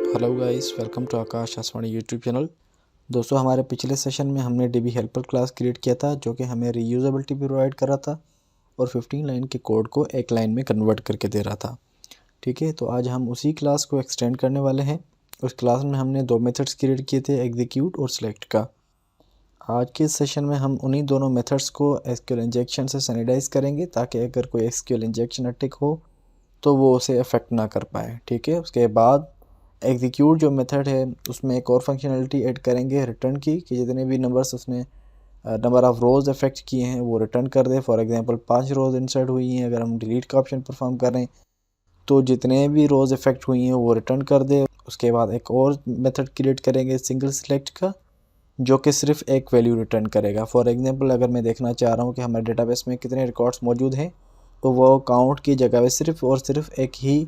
Hello guys, welcome to Akash Aswani YouTube channel. दोस्तों, हमारे पिछले सेशन में हमने DB हेल्पर क्लास क्रिएट किया था जो कि हमें रीयूजेबिलिटी प्रोवाइड कर रहा था और 15 लाइन के कोड को एक लाइन में कन्वर्ट करके दे रहा था। ठीक है, तो आज हम उसी क्लास को एक्सटेंड करने वाले हैं। उस क्लास में हमने दो मेथड्स क्रिएट किए थे, एग्जीक्यूट और सिलेक्ट का। आज के सेशन में हम उन्हीं दोनों मेथड्स को SQL इंजेक्शन से सैनिटाइज करेंगे ताकि अगर कोई SQL इंजेक्शन अटैक हो तो वो उसे अफेक्ट ना कर पाए। ठीक है, उसके बाद एग्जीक्यूट जो मेथड है उसमें एक और फंक्शनलिटी ऐड करेंगे रिटर्न की, कि जितने भी नंबर्स उसने नंबर ऑफ़ रोज़ अफेक्ट किए हैं वो रिटर्न कर दे। फॉर एग्जांपल 5 रोज़ इंसर्ट हुई हैं, अगर हम डिलीट का ऑप्शन परफॉर्म कर रहे हैं तो जितने भी रोज़ अफेक्ट हुई हैं वो रिटर्न कर दे। उसके बाद एक और मेथड क्रिएट करेंगे सिंगल सिलेक्ट का, जो कि सिर्फ एक वैल्यू रिटर्न करेगा। फॉर एग्जांपल अगर मैं देखना चाह रहा हूँ कि हमारे डेटाबेस में कितने रिकॉर्ड्स मौजूद हैं तो वो काउंट की जगह पे सिर्फ और सिर्फ एक ही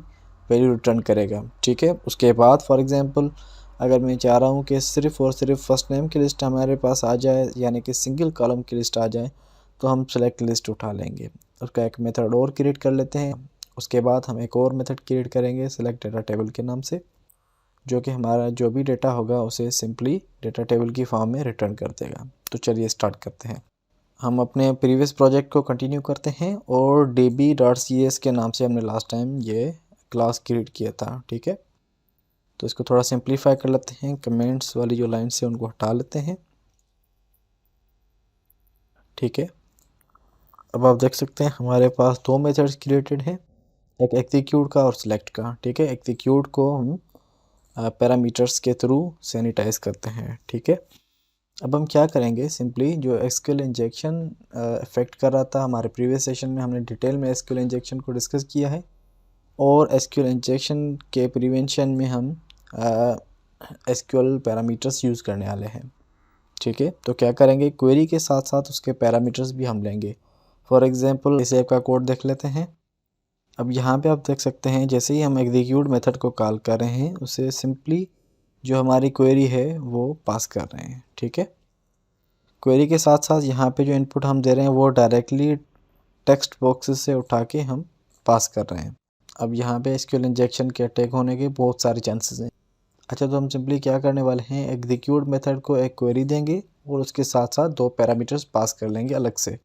वैल्यू रिटर्न करेगा। ठीक है, उसके बाद फॉर एग्जांपल अगर मैं चाह रहा हूँ कि सिर्फ और सिर्फ फर्स्ट नेम की लिस्ट हमारे पास आ जाए, यानी कि सिंगल कॉलम की लिस्ट आ जाए, तो हम सेलेक्ट लिस्ट उठा लेंगे। उसका एक मेथड और क्रिएट कर लेते हैं। उसके बाद हम एक और मेथड क्रिएट करेंगे सेलेक्ट डेटा टेबल के नाम से, जो कि हमारा जो भी डेटा होगा उसे सिंपली डेटा टेबल की फॉर्म में रिटर्न कर देगा। तो चलिए स्टार्ट करते हैं। हम अपने प्रीवियस प्रोजेक्ट को कंटिन्यू करते हैं और db.cs के नाम से हमने लास्ट टाइम ये क्लास क्रिएट किया था। ठीक है, तो इसको थोड़ा सिंप्लीफाई कर लेते हैं। कमेंट्स वाली जो लाइन से उनको हटा लेते हैं। ठीक है, अब आप देख सकते हैं हमारे पास दो मेथड्स क्रिएटेड हैं, एक एग्जीक्यूट का और सिलेक्ट का। ठीक है, एग्जीक्यूट को हम पैरामीटर्स के थ्रू सैनिटाइज करते हैं। ठीक है, अब हम क्या करेंगे, सिंपली जो SQL इंजेक्शन इफेक्ट कर रहा था, हमारे प्रीवियस सेशन में हमने डिटेल में SQL इंजेक्शन को डिस्कस किया है और SQL इंजेक्शन के प्रिवेंशन में हम SQL पैरामीटर्स यूज़ करने वाले हैं। ठीक है, तो क्या करेंगे, क्वेरी के साथ साथ उसके पैरामीटर्स भी हम लेंगे। फॉर एग्जांपल इस ऐप का कोड देख लेते हैं। अब यहाँ पे आप देख सकते हैं जैसे ही हम एग्जीक्यूट मेथड को कॉल कर रहे हैं उसे सिंपली जो हमारी क्वेरी है वो पास कर रहे हैं। ठीक है, क्वेरी के साथ साथ यहाँ पे जो इनपुट हम दे रहे हैं वो डायरेक्टली टेक्स्ट बॉक्सेस से उठा के हम पास कर रहे हैं। अब यहाँ पे SQL इंजेक्शन के अटैक होने के बहुत सारे चांसेस हैं। अच्छा, तो हम सिंपली क्या करने वाले हैं, एग्जीक्यूट मेथड को एक क्वेरी देंगे और उसके साथ साथ दो पैरामीटर्स पास कर लेंगे अलग से।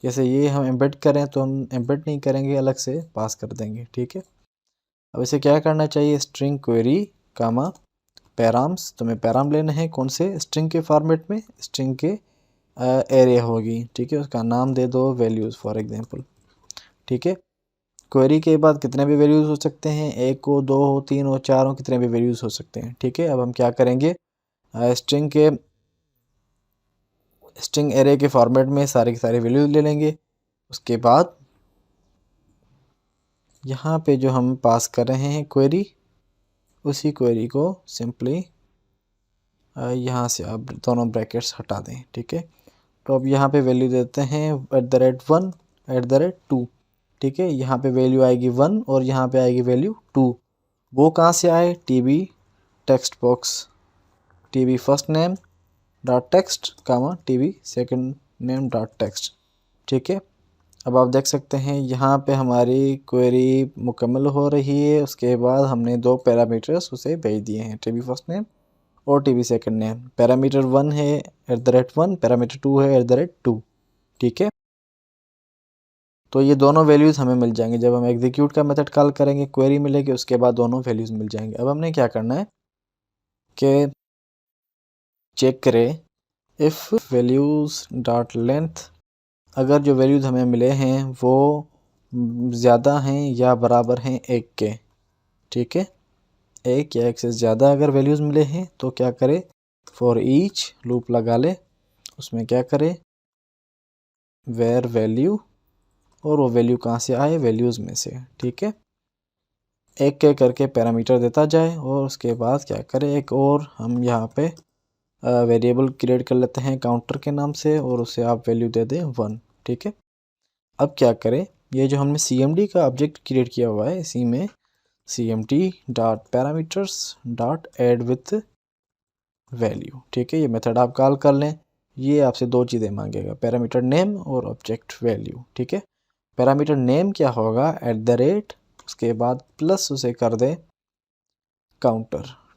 जैसे ये हम एम्बेड करें तो हम एम्बेड नहीं करेंगे, अलग से पास कर देंगे। ठीक है, अब इसे क्या करना चाहिए, स्ट्रिंग क्वेरी कामा पैराम्स, तो मैं पैराम लेना है कौन से, स्ट्रिंग के फॉर्मेट में, स्ट्रिंग के एरिया होगी। ठीक है, उसका नाम दे दो वैल्यूज़ फॉर एग्जांपल। ठीक है, क्वेरी के बाद कितने भी वैल्यूज़ हो सकते हैं, एक हो, दो हो, तीन हो, चार हो, कितने भी वैल्यूज़ हो सकते हैं। ठीक है, अब हम क्या करेंगे, स्ट्रिंग एरे के फॉर्मेट में सारे के सारे वैल्यूज़ ले लेंगे। उसके बाद यहाँ पे जो हम पास कर रहे हैं क्वेरी, उसी क्वेरी को सिंपली यहाँ से आप दोनों ब्रैकेट्स हटा दें। ठीक है, तो अब यहाँ पे वैल्यू देते हैं @1 @2। ठीक है, यहाँ पे वैल्यू आएगी 1 और यहाँ पे आएगी वैल्यू 2। वो कहाँ से आए, TB text box, TB first name dot text comma TB second name dot text. ठीक है, अब आप देख सकते हैं यहाँ पे हमारी क्वेरी मुकम्मल हो रही है। उसके बाद हमने दो पैरामीटर्स उसे भेज दिए हैं, TB फर्स्ट नेम और TB सेकंड नेम। पैरामीटर 1 है @1, पैरामीटर 2 है @2। ठीक है, तो ये दोनों वैल्यूज़ हमें मिल जाएंगे। जब हम एग्जीक्यूट का मेथड कॉल करेंगे क्वेरी मिलेगी, उसके बाद दोनों वैल्यूज़ मिल जाएंगे। अब हमने क्या करना है कि चेक करें इफ़ वैल्यूज़ डॉट लेंथ, अगर जो वैल्यूज़ हमें मिले हैं वो ज़्यादा हैं या बराबर हैं एक के। ठीक है, एक या एक से ज़्यादा अगर वैल्यूज़ मिले हैं तो क्या करें, फॉर ईच लूप लगा ले, उसमें क्या करें, वेर वैल्यू, और वो वैल्यू कहाँ से आए, वैल्यूज़ में से। ठीक है, एक एक करके पैरामीटर देता जाए और उसके बाद क्या करें, एक और हम यहाँ पे वेरिएबल क्रिएट कर लेते हैं काउंटर के नाम से और उसे आप वैल्यू दे दें 1। ठीक है, अब क्या करें, ये जो हमने CMD का ऑब्जेक्ट क्रिएट किया हुआ है इसी में CMD dot parameters dot add with value. ठीक है, ये मेथड आप कॉल कर लें, ये आपसे दो चीज़ें मांगेगा, पैरामीटर नेम और ऑब्जेक्ट वैल्यू। ठीक है, पैरामीटर नेम क्या होगा, @ उसके बाद प्लस उसे कर दे काउंटर।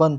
1.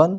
1،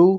2.